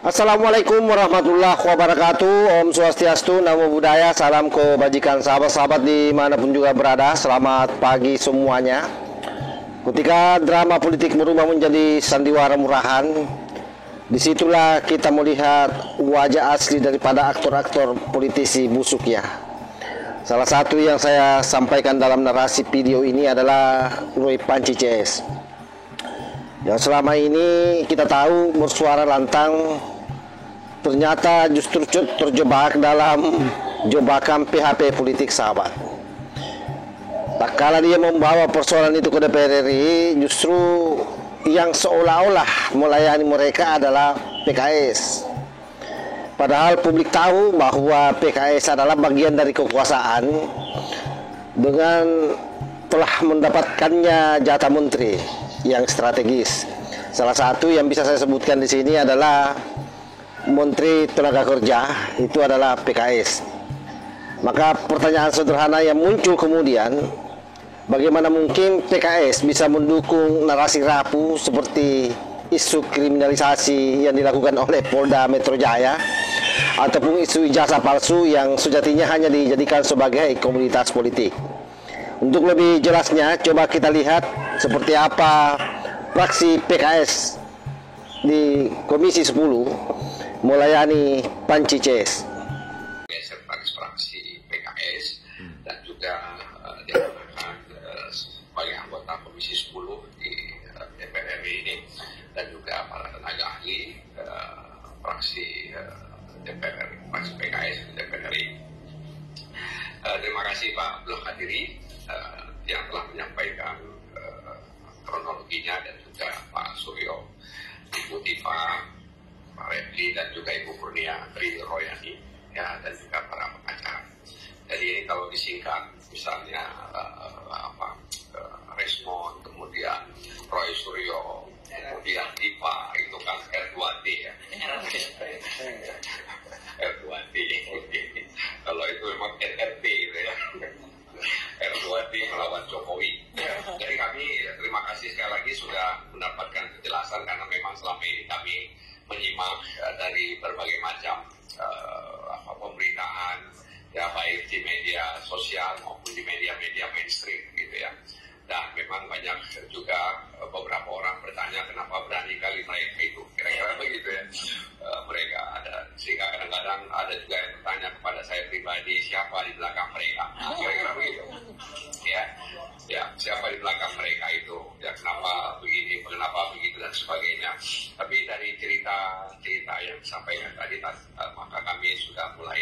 Assalamualaikum warahmatullahi wabarakatuh. Om Swastiastu, Namo Buddhaya, salam kebajikan sahabat-sahabat dimanapun juga berada. Selamat pagi semuanya. Ketika drama politik berubah menjadi sandiwara murahan, disitulah kita melihat wajah asli daripada aktor-aktor politisi busuk ya. Salah satu yang saya sampaikan dalam narasi video ini adalah Roy Panci CS, yang selama ini kita tahu bersuara lantang, ternyata justru terjebak dalam jebakan PHP politik sahabat. Tak kala dia membawa persoalan itu ke DPR RI, justru yang seolah-olah melayani mereka adalah PKS. Padahal publik tahu bahwa PKS adalah bagian dari kekuasaan dengan telah mendapatkannya jatah menteri yang strategis. Salah satu yang bisa saya sebutkan di sini adalah Menteri Tenaga Kerja, itu adalah PKS. Maka pertanyaan sederhana yang muncul kemudian, bagaimana mungkin PKS bisa mendukung narasi rapuh seperti isu kriminalisasi yang dilakukan oleh Polda Metro Jaya, ataupun isu ijazah palsu yang sejatinya hanya dijadikan sebagai komoditas politik. Untuk lebih jelasnya, coba kita lihat seperti apa fraksi PKS di Komisi 10 melayani Panci CS. Sekretaris fraksi PKS dan juga dia merupakan sebagai anggota Komisi 10 di DPR RI ini, dan juga para tenaga ahli fraksi DPR, fraksi PKS di DPR RI. Terima kasih Pak Abdul Hadiri yang telah menyampaikan kronologinya, dan juga Pak Suryo, Ibu Tifa, Pak Refli, dan juga Ibu Kurnia Tri Royani, ya, dan juga para pengacara. Jadi ini kalau disingkat, misalnya Resmond, kemudian Roy Suryo, kemudian Tifa, itu kan R2T ya. R2T. Kalau itu memang RRT gitu ya. R2T melawan Jokowi. Jadi kami terima kasih sekali lagi sudah mendapatkan kejelasan, karena memang selama ini kami menyimak dari berbagai macam pemberitaan, ya, baik di media sosial maupun di media-media mainstream gitu ya. Dan memang banyak juga beberapa orang bertanya kenapa berani kali mereka itu, kira-kira begitu ya. Mereka ada, sehingga kadang-kadang ada juga yang bertanya kepada saya pribadi, siapa di belakang mereka, kira-kira begitu ya, siapa di belakang mereka itu, ya, kenapa begini, kenapa begitu, dan sebagainya. Tapi dari cerita yang disampaikan tadi, maka kami sudah mulai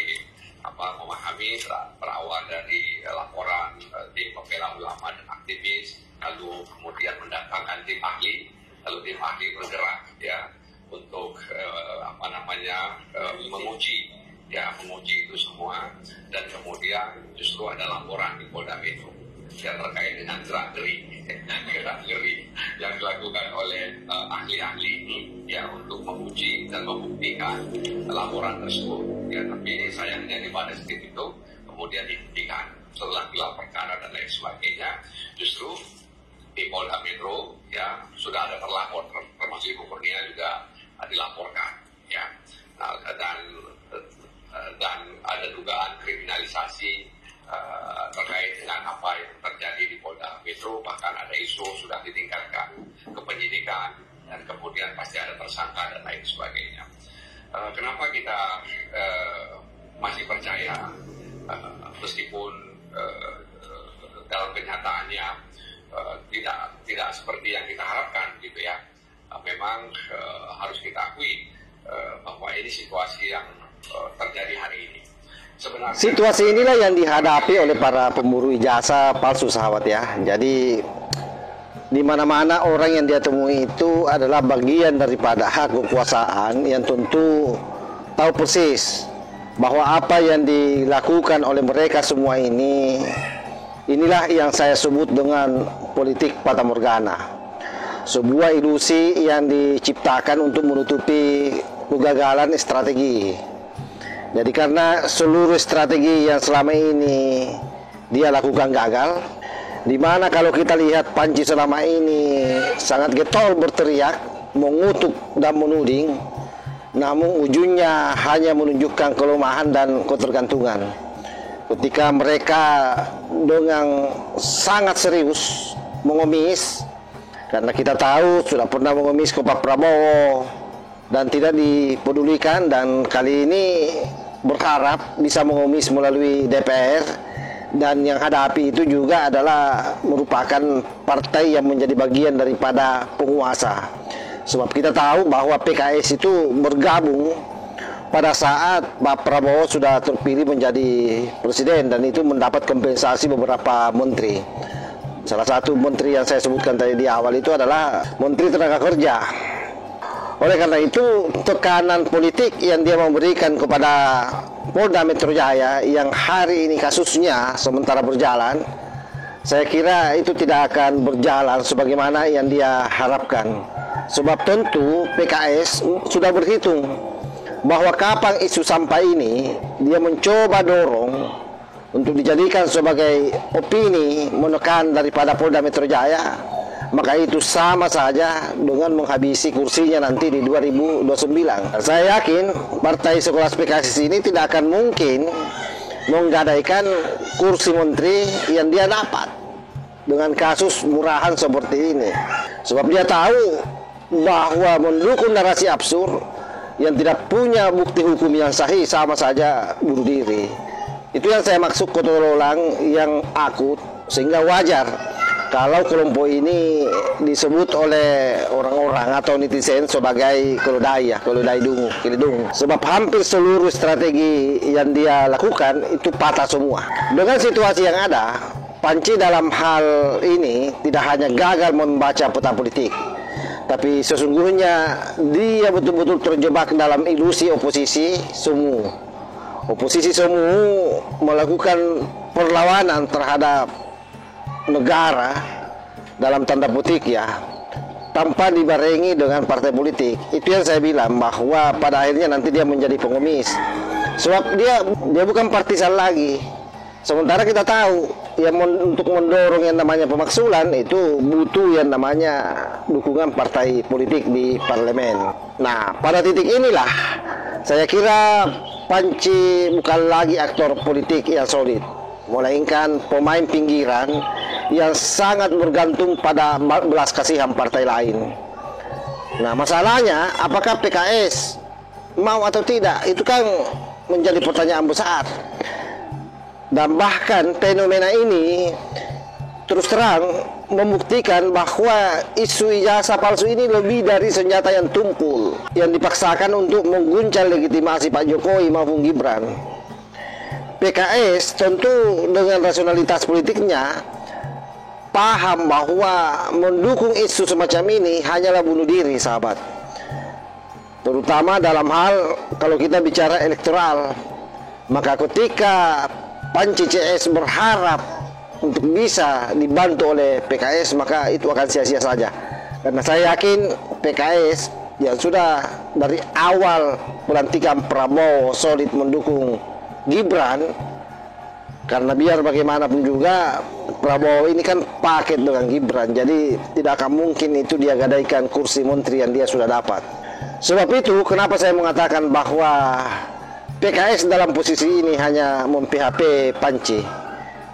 memahami, berawal dari laporan tim pembela ulama dan aktivis, lalu kemudian mendatangkan tim ahli, lalu tim ahli bergerak ya untuk menguji itu semua, dan kemudian justru ada laporan di Polda Metro yang terkait dengan gerak geri yang dilakukan oleh ahli-ahli ini ya, untuk menguji dan membuktikan laporan tersebut ya. Tapi sayangnya di pada saat itu kemudian dihentikan setelah gelar perkara dan lain sebagainya. Justru di Polda Metro ya sudah ada terlapor, termasuk Ibu Kurnia juga dilaporkan ya. Nah, dan ada dugaan kriminalisasi terkait dengan apa yang terjadi di Polda Metro. Bahkan ada isu sudah ditingkatkan ke penyidikan, dan kemudian pasti ada tersangka dan lain sebagainya. Kenapa kita masih percaya meskipun dalam kenyataannya tidak seperti yang kita harapkan gitu ya. Memang harus kita akui bahwa ini situasi yang terjadi hari ini. Sebenarnya, situasi inilah yang dihadapi oleh para pemburu ijazah palsu sahabat ya. Jadi di mana-mana orang yang dia temui itu adalah bagian daripada hak kekuasaan yang tentu tahu persis bahwa apa yang dilakukan oleh mereka semua inilah yang saya sebut dengan politik fata morgana. Sebuah ilusi yang diciptakan untuk menutupi kegagalan strategi. Jadi karena seluruh strategi yang selama ini dia lakukan gagal, dimana kalau kita lihat Panci selama ini sangat getol berteriak, mengutuk dan menuding, namun ujungnya hanya menunjukkan kelemahan dan ketergantungan. Ketika mereka dengan sangat serius mengemis, karena kita tahu sudah pernah mengemis ke Pak Prabowo dan tidak dipedulikan, dan kali ini berharap bisa mengemis melalui DPR, dan yang hadapi itu juga adalah merupakan partai yang menjadi bagian daripada penguasa. Sebab kita tahu bahwa PKS itu bergabung pada saat Pak Prabowo sudah terpilih menjadi presiden, dan itu mendapat kompensasi beberapa menteri. Salah satu menteri yang saya sebutkan tadi di awal itu adalah Menteri Tenaga Kerja. Oleh karena itu, tekanan politik yang dia memberikan kepada Polda Metro Jaya yang hari ini kasusnya sementara berjalan, saya kira itu tidak akan berjalan sebagaimana yang dia harapkan. Sebab tentu PKS sudah berhitung bahwa kapan isu sampah ini dia mencoba dorong untuk dijadikan sebagai opini menekan daripada Polda Metro Jaya, maka itu sama saja dengan menghabisi kursinya nanti di 2029. Saya yakin partai sekelas PKS ini tidak akan mungkin menggadaikan kursi menteri yang dia dapat dengan kasus murahan seperti ini. Sebab dia tahu bahwa mendukung narasi absurd yang tidak punya bukti hukum yang sahih sama saja bunuh diri. Itu yang saya maksud ketololang yang akut, sehingga wajar kalau kelompok ini disebut oleh orang-orang atau netizen sebagai keledai kelidung. Sebab hampir seluruh strategi yang dia lakukan itu patah semua. Dengan situasi yang ada, Panci dalam hal ini tidak hanya gagal membaca peta politik, tapi sesungguhnya dia betul-betul terjebak dalam ilusi oposisi semu. Oposisi semu melakukan perlawanan terhadap negara dalam tanda petik ya, tanpa dibarengi dengan partai politik. Itu yang saya bilang bahwa pada akhirnya nanti dia menjadi pengemis. Sebab dia bukan partisan lagi. Sementara kita tahu yang untuk mendorong yang namanya pemaksulan itu butuh yang namanya dukungan partai politik di parlemen. Nah, pada titik inilah saya kira Panci bukan lagi aktor politik yang solid, melainkan pemain pinggiran yang sangat bergantung pada belas kasihan partai lain. Nah, masalahnya apakah PKS mau atau tidak, itu kan menjadi pertanyaan besar. Dan bahkan fenomena ini terus terang membuktikan bahwa isu ijazah palsu ini lebih dari senjata yang tumpul yang dipaksakan untuk mengguncang legitimasi Pak Jokowi maupun Gibran. PKS tentu dengan rasionalitas politiknya paham bahwa mendukung isu semacam ini hanyalah bunuh diri, sahabat. Terutama dalam hal kalau kita bicara elektoral. Maka ketika Panci CS berharap untuk bisa dibantu oleh PKS, maka itu akan sia-sia saja. Karena saya yakin PKS yang sudah dari awal pelantikan Prabowo solid mendukung Gibran, karena biar bagaimanapun juga Prabowo ini kan paket dengan Gibran, jadi tidak akan mungkin itu dia gadaikan kursi menteri yang dia sudah dapat. Sebab itu kenapa saya mengatakan bahwa PKS dalam posisi ini hanya mem-PHP Panci.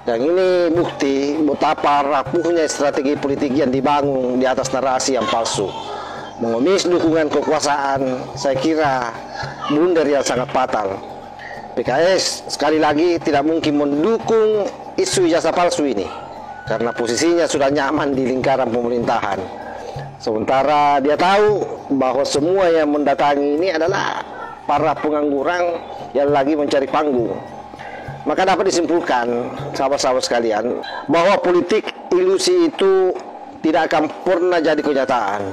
Dan ini bukti betapa rapuhnya strategi politik yang dibangun di atas narasi yang palsu. Mengemis dukungan kekuasaan, saya kira blunder yang sangat fatal. PKS sekali lagi tidak mungkin mendukung isu ijazah palsu ini, karena posisinya sudah nyaman di lingkaran pemerintahan. Sementara dia tahu bahwa semua yang mendatangi ini adalah para pengangguran yang lagi mencari panggung. Maka dapat disimpulkan, sahabat-sahabat sekalian, bahwa politik ilusi itu tidak akan pernah jadi kenyataan.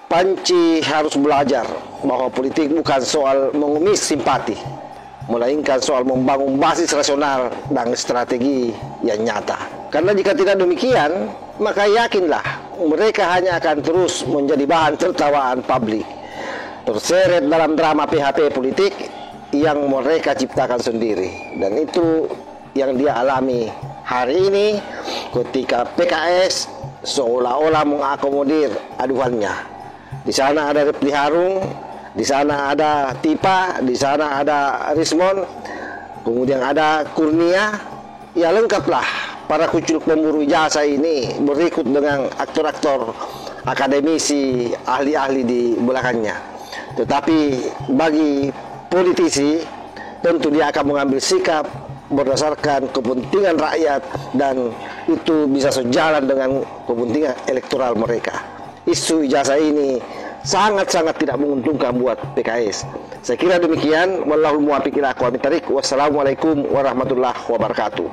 Panci harus belajar bahwa politik bukan soal mengemis simpati, melainkan soal membangun basis rasional dan strategi yang nyata. Karena jika tidak demikian, maka yakinlah mereka hanya akan terus menjadi bahan tertawaan publik, terseret dalam drama PHP politik yang mereka ciptakan sendiri. Dan itu yang dia alami hari ini ketika PKS seolah-olah mengakomodir aduannya. Di sana ada Refli Harun, Di sana ada Tipa, di sana ada Rismon, kemudian ada Kurnia. Ya lengkaplah para kucuk pemburu ijazah ini berikut dengan aktor-aktor, akademisi, ahli-ahli di belakangnya. Tetapi bagi politisi tentu dia akan mengambil sikap berdasarkan kepentingan rakyat dan itu bisa sejalan dengan kepentingan elektoral mereka. Isu ijazah ini sangat-sangat tidak menguntungkan buat PKS. Saya kira demikian. Wallahul muwaffiq ila aqwamit thariq. Wassalamualaikum warahmatullahi wabarakatuh.